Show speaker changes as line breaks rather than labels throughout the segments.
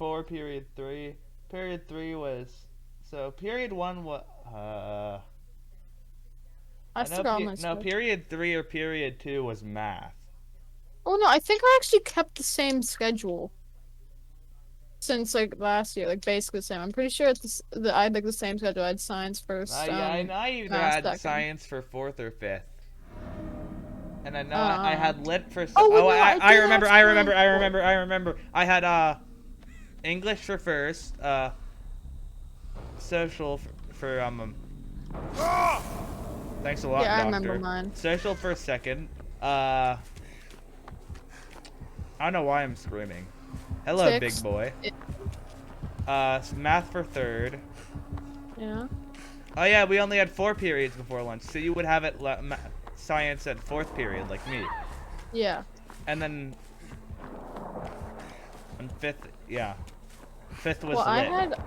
4, period 3. Period 3 was... So, period 1 was...
I
I know,
forgot my
no,
schedule.
period 3 or period 2 was math.
Oh no, I think I actually kept the same schedule since like last year, like basically the same. I'm pretty sure I had like the same schedule. I had science first,
Yeah, I either
math
had
second.
science for 4th or 5th. And I know I
Uh,
had lit for...
oh wait,
Oh,
no, I
I
did
remember,
have
I remember,
science
I
for.
remember, I remember. I had, English for first, social thanks a lot,
Yeah, I remember
doctor.
mine.
Social for second. I don't know why I'm screaming. Hello, big
Six.
boy. Math for third.
Yeah.
Oh yeah, we only had 4 periods before lunch, so you would have it science at 4th period, like me.
Yeah.
And then on 5th, yeah, 5th
Well,
was lit.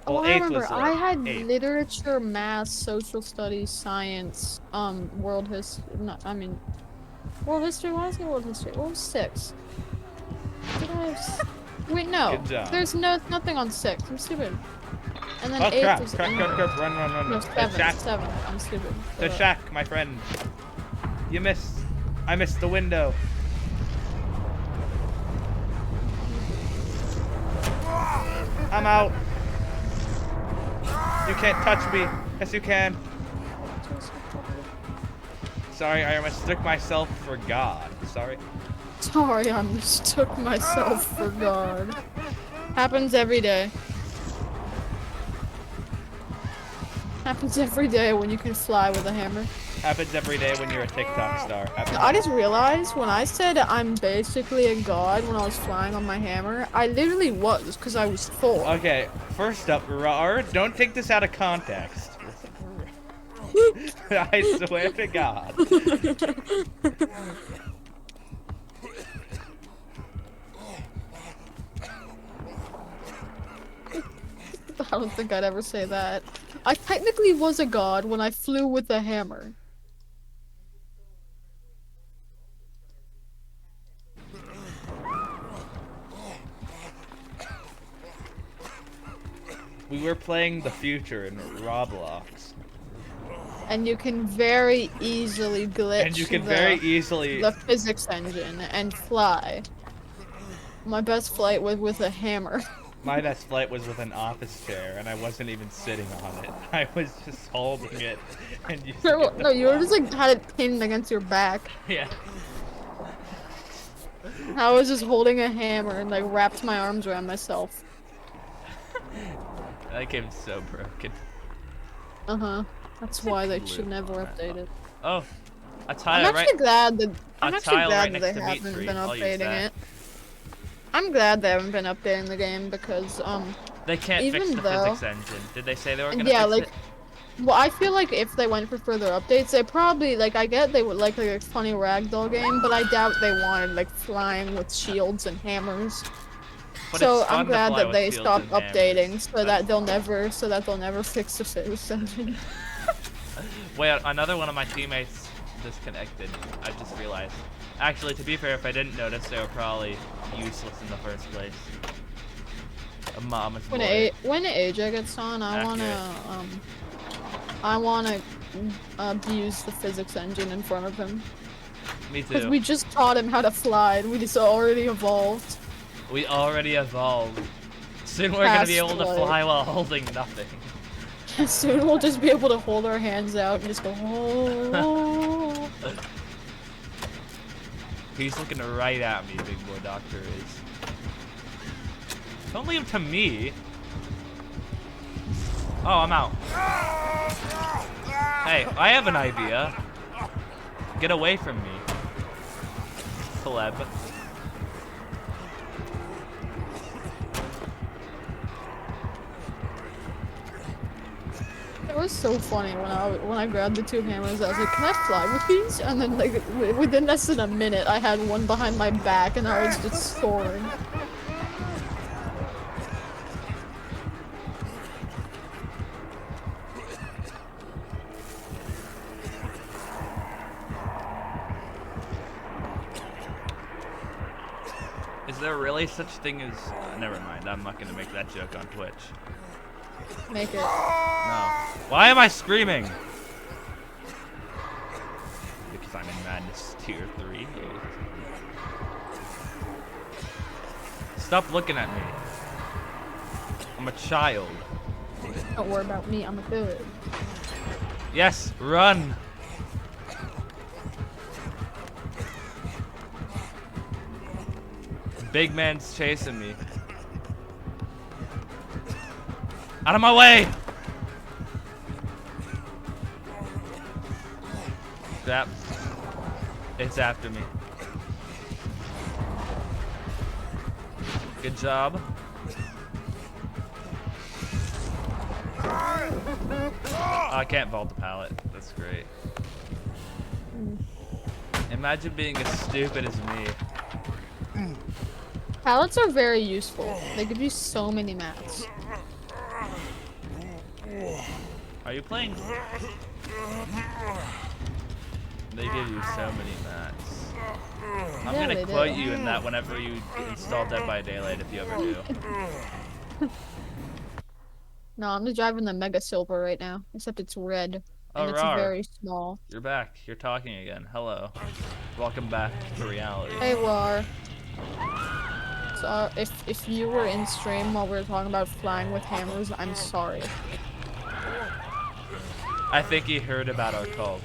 oh,
Well,
I
8th
remember.
was
I
lit.
had
8th.
literature, math, social studies, science, world history. No, I mean, world history. Why is it world history? What was six? Did I have? Wait,
Good
no.
job.
There's nothing on six. I'm stupid. And then
Oh
eighth
crap!
was
Crap! Crap!
English.
Crap! Run! Run! Run!
No,
Run!
seventh.
Shaq!
Seventh. I'm stupid.
The
Shut up.
Shaq, my friend. You missed. I missed the window. I'm out. You can't touch me. Yes, you can. Sorry, I mistook myself for God. Sorry.
Sorry, I mistook myself for God. Happens every day. Happens every day when you can fly with a hammer.
Happens every day when you're a TikTok star.
I just realized when I said I'm basically a god when I was flying on my hammer, I literally was, because I was 4.
Okay, first up, Rar, don't take this out of context. I swear to God.
I don't think I'd ever say that. I technically was a god when I flew with a hammer.
We were playing the future in Roblox.
And you can very easily glitch
And you can very easily...
the physics engine and fly. My best flight was with a hammer.
My best flight was with an office chair, and I wasn't even sitting on it. I was just holding it and using it
No,
to
you were
fly.
just like had it pinned against your back.
Yeah.
I was just holding a hammer and like wrapped my arms around myself.
That game's so broken.
Uh-huh. That's
It's a
why they
glue
should never
format.
update it.
Oh, a
I'm
tile right.
actually glad that
A tile right next
they
to
haven't
Meat Tree.
been
I'll use
updating
that.
it. I'm glad they haven't been updating the game because
They can't fix
even
the
though
physics engine. Did they say they were gonna
yeah,
fix
like
it?
well, I feel like if they went for further updates, they probably like I get they would like a funny ragdoll game, but I doubt they wanted like flying with shields and hammers.
But
So
it's
I'm
fun to
glad
fly
that
with
they
shields
stopped
and hammers.
updating so that they'll never fix the physics engine.
Wait, another one of my teammates disconnected. I just realized. Actually, to be fair, if I didn't notice, they were probably useless in the first place. A mama's boy.
When AJ gets on, I wanna abuse the physics engine in front of him.
Me
Because
too.
we just taught him how to fly and we just already evolved.
We already evolved. Soon we're gonna be
Past
able to
life.
fly while holding nothing.
Soon we'll just be able to hold our hands out and just go, oh.
He's looking right at me, big boy doctor is. Don't leave him to me. Oh, I'm out. Hey, I have an idea. Get away from me. Pleb.
It was so funny when I grabbed the 2 hammers. I was like, "Can I fly with these?" And then like within less than a minute, I had one behind my back and I was just soaring.
there really such thing as? Never mind. I'm not gonna make that joke on Twitch.
Make it.
No. Why am I screaming? Because I'm in Madness Tier 3. Stop looking at me. I'm a child.
Don't worry about me. I'm a good.
Yes, run. Big man's chasing me. Out of my way! Crap. It's after me. Good job. Oh, I can't vault the pallet. That's great. Imagine being as stupid as me.
Pallets are very useful. They give you so many mats.
Are you playing? They give you so many mats. I'm
Yeah,
gonna
they
quote
do.
you in that whenever you install Dead by Daylight, if you ever do.
No, I'm just driving the Mega Silver right now. Except it's red.
Oh,
And it's
rar.
very small.
You're back. You're talking again. Hello. Welcome back to reality.
Hey, War. So, if you were in stream while we were talking about flying with hammers, I'm sorry.
I think he heard about our talk.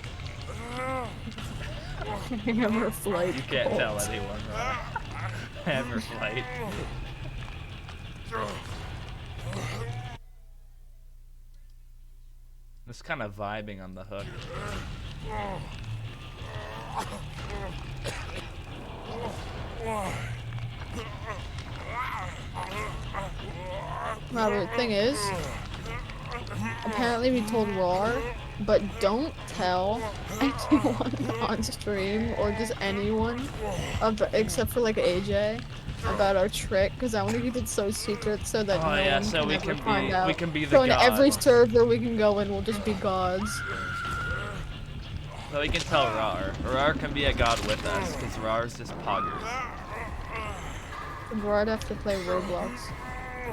Hammer flight.
You can't tell
bolts.
anyone, right? Hammer flight. Just kind of vibing on the hook.
Now, the thing is, apparently we told Roar, but don't tell anyone on stream or just anyone, except for like AJ, about our trick, because I want to keep it so secret so that
Oh
no
yeah,
one
so we
ever
can
find
be
out.
we can be the
So in
god.
every server we can go in, we'll just be gods.
So we can tell Rar. Rar can be a god with us, because Rar's just poggers.
Roar, I'd have to play Roblox.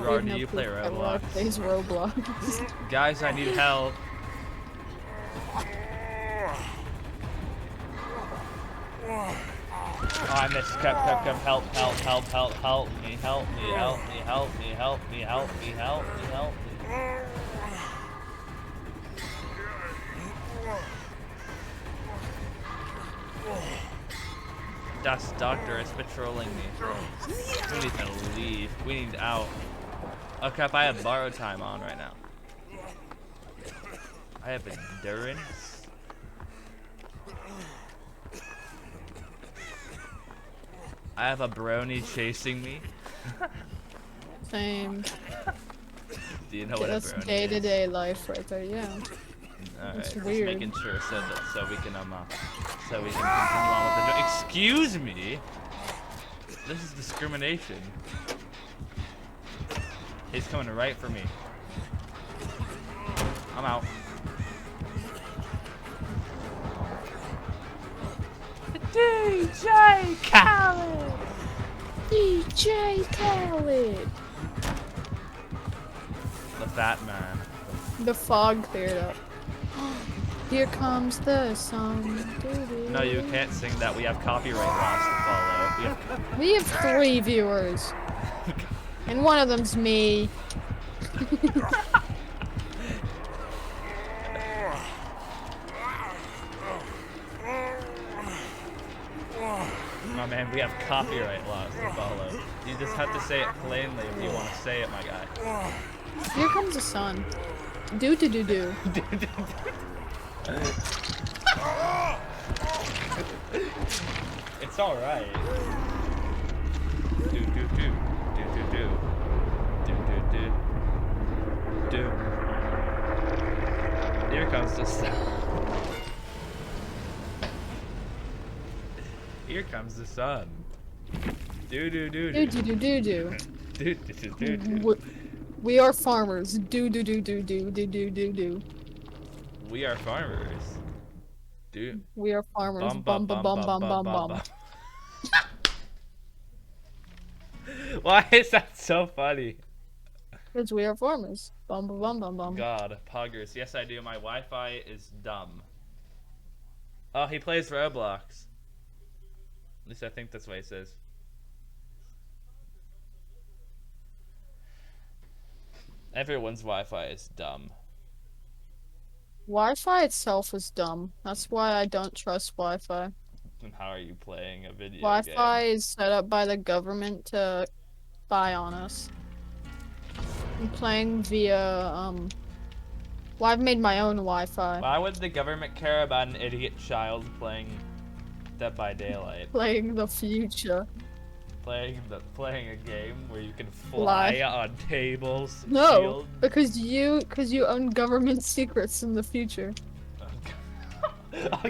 Rar,
Even
do
though
you play
proof that Roar
Roblox?
plays Roblox.
Guys, I need help. Oh, I missed. Come, help me, help me, help me, help me, help me, help me, help me, help me. Das Doctor is patrolling me. We need to leave. We need out. Oh crap, I have borrow time on right now. I have endurance. I have a brony chasing me.
Same.
Do you know what a
That's
brony
day-to-day
is?
life right there, yeah.
Alright,
It's
just
weird.
making sure so we can continue on with the excuse me. This is discrimination. He's coming right for me. I'm out. DJ Khaled!
DJ Khaled!
The fat man.
The fog cleared up. Here comes the sun.
No, you can't sing that. We have copyright laws to follow.
We have 3 viewers. And one of them's me.
My man, we have copyright laws to follow. You just have to say it plainly if you want to say it, my guy.
Here comes the sun. Do do do do.
It's alright. Do do do. Do do do. Do do do. Do. Here comes the sun. Here comes the sun. Do do do
Do
do.
do do do do.
Do do do do do.
We are farmers. Do do do do do do do do do.
We are farmers. Do.
We are farmers. Bum bum bum bum bum bum.
Why is that so funny?
Because we are farmers. Bum bum bum bum bum.
God, poggers. Yes, I do. My Wi-Fi is dumb. Oh, he plays Roblox. At least I think that's what he says. Everyone's Wi-Fi is dumb.
Wi-Fi itself is dumb. That's why I don't trust Wi-Fi.
And how are you playing a video
Wi-Fi
game?
is set up by the government to spy on us. I'm playing via, well, I've made my own Wi-Fi.
Why would the government care about an idiot child playing Dead by Daylight?
Playing the future.
Playing a game where you can
Lie.
fly on tables.
No,
shield.
because you own government secrets in the future.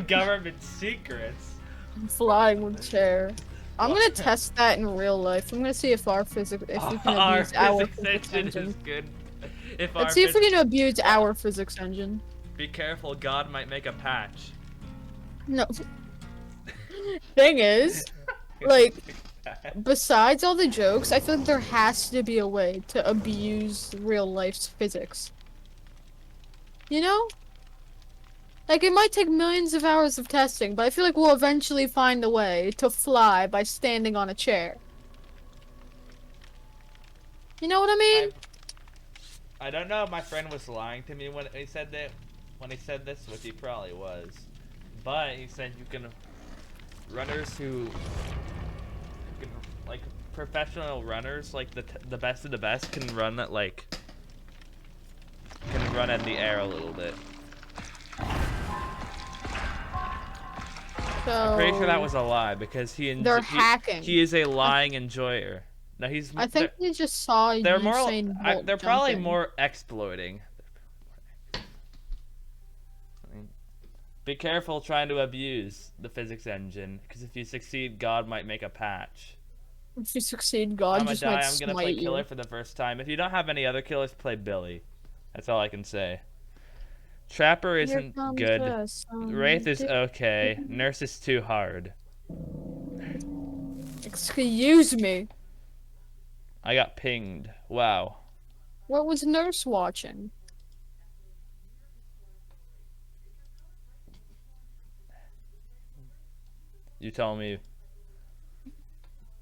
Government secrets.
I'm flying with chair. I'm gonna test that in real life. I'm gonna see if our physics, if we can
Our
abuse our
physics
physics
engine
engine.
is good. If
Let's see if we can abuse our physics engine.
Be careful, God might make a patch.
No. Thing is, like, besides all the jokes, I feel like there has to be a way to abuse real life's physics. You know? Like, it might take millions of hours of testing, but I feel like we'll eventually find a way to fly by standing on a chair. You know what I mean?
I don't know if my friend was lying to me when he said that. When he said this, which he probably was. But he said you can... Runners who... like, professional runners, like the best of the best, can run at, like... Can run in the air a little bit.
So...
I'm pretty sure that was a lie, because
They're hacking.
He is a lying enjoyer. No, he's...
I think we just saw
They're more...
Usain Bolt
they're probably
jumping.
more exploiting. Be careful trying to abuse the physics engine, because if you succeed, God might make a patch.
If you succeed, God just might
I'm gonna play
smite you.
Killer for the first time. If you don't have any other killers, play Billy. That's all I can say. Trapper isn't good. Wraith is okay. Nurse is too hard.
Excuse me.
I got pinged. Wow.
What was Nurse watching?
You tell me.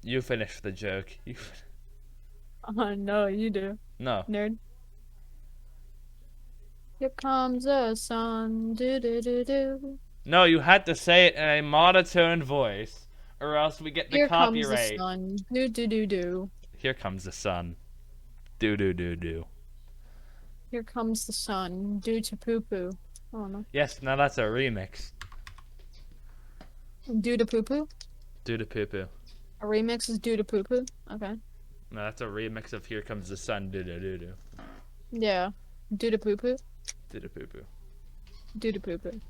You finish the joke. You.
No, you do.
No.
Nerd. Here comes the sun. Do do do do.
No, you had to say it in a monotone voice, or else we get the
Here
copyright.
comes the sun. Do do do do.
Here comes the sun. Do do do do.
Here comes the sun. Due to poo poo. Oh no.
Yes, now that's a remix.
Due to poo poo.
Do to poo poo.
A remix is due to poo poo. Okay.
No, that's a remix of Here Comes the Sun. Do do do do.
Yeah. Due to poo poo.
Do to poo poo.
Due to poo poo.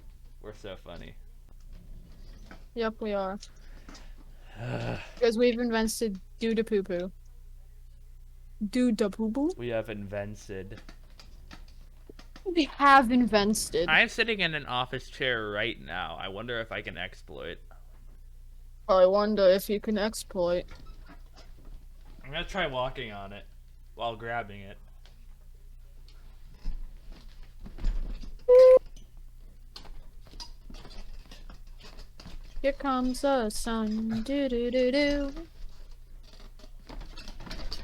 We're so funny.
Yep, we are. Because we've invented due to poo poo. Due to poo poo.
We have invented.
We have invented.
I'm sitting in an office chair right now. I wonder if I can exploit.
I wonder if you can exploit.
I'm gonna try walking on it while grabbing it.
Here comes the sun. Do do do do.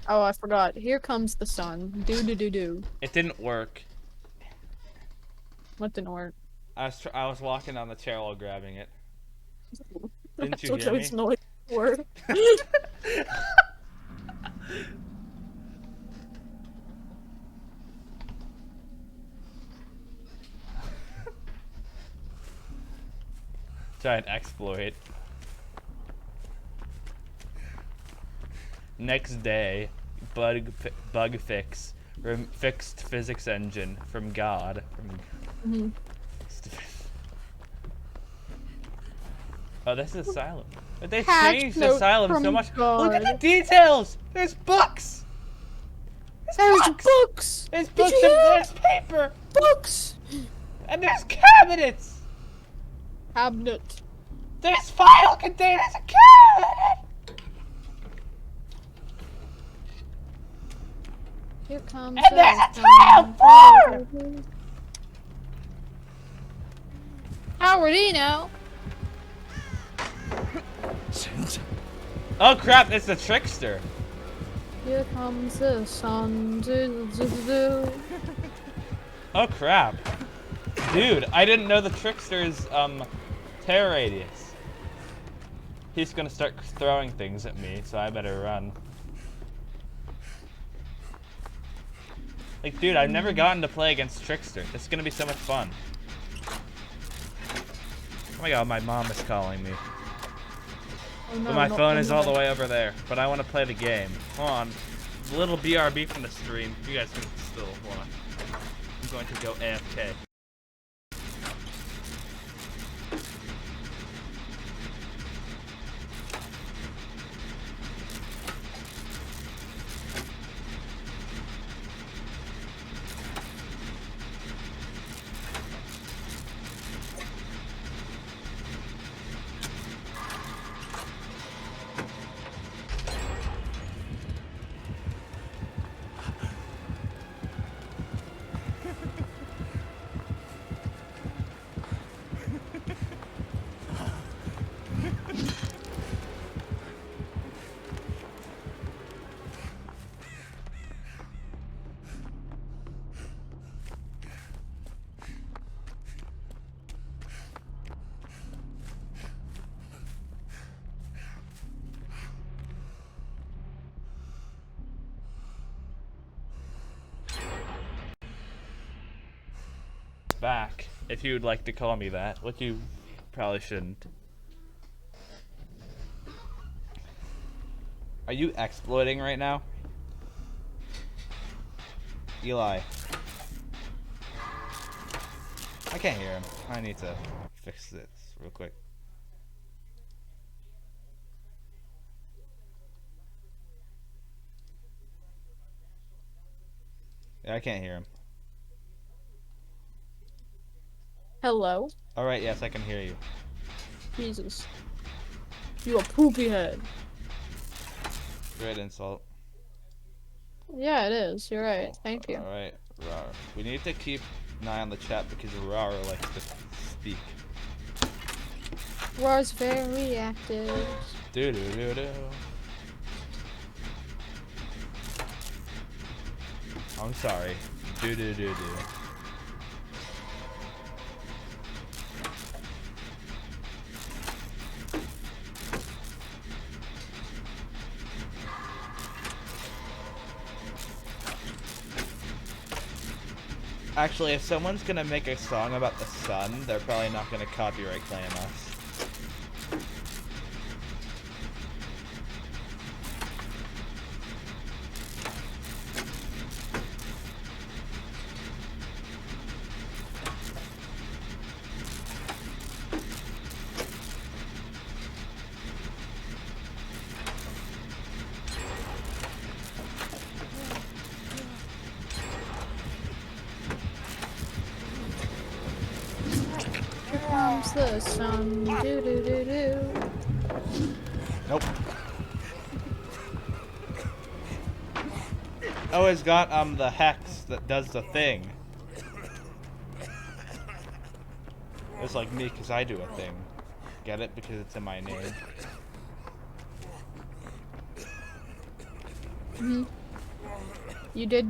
Oh, I forgot. Here comes the sun. Do do do do.
It didn't work.
What didn't work?
I was walking on the chair while grabbing it. Didn't
That's
you
what
hear me?
those noises were.
Try and exploit. Next day, bug fix. Fixed physics engine from God.
Mhm.
Oh, this is Asylum. But they
Hacked
changed
note
Asylum so
from
much.
God.
Look at the details! There's books!
There's books!
There's
Did
books
you
and
hear?
there's paper!
Books!
And there's cabinets!
Cabinet.
There's file containers and cabinet!
Here comes
And there's a
sun.
transformer!
How would he know?
Oh crap, it's the trickster.
Here comes the sun. Do, do, do, do.
Oh crap. Dude, I didn't know the trickster's terror radius. He's gonna start throwing things at me, so I better run. Like, dude, I've never gotten to play against Trickster. This is gonna be so much fun. Oh my god, my mom is calling me.
Oh, no,
But my
not
phone is all the
anymore.
way over there. But I want to play the game. Hold on. A little BRB from the stream. You guys can still watch. I'm going to go AFK. Back, if you would like to call me that, which you probably shouldn't. Are you exploiting right now? Eli. I can't hear him. I need to fix this real quick. Yeah, I can't hear him.
Hello?
Alright, yes, I can hear you.
Jesus. You a poopy head.
Great insult.
Yeah, it is. You're right. Thank you.
Alright, Rar. We need to keep an eye on the chat because Rar likes to speak.
War's very active.
Do do do do. I'm sorry. Do do do do. Actually, if someone's gonna make a song about the sun, they're probably not gonna copyright claim us.
Here comes the sun. Do do do do.
Nope. Oh, it's got the hex that does the thing. It's like me, cause I do a thing. Get it? Because it's in my name.
You did do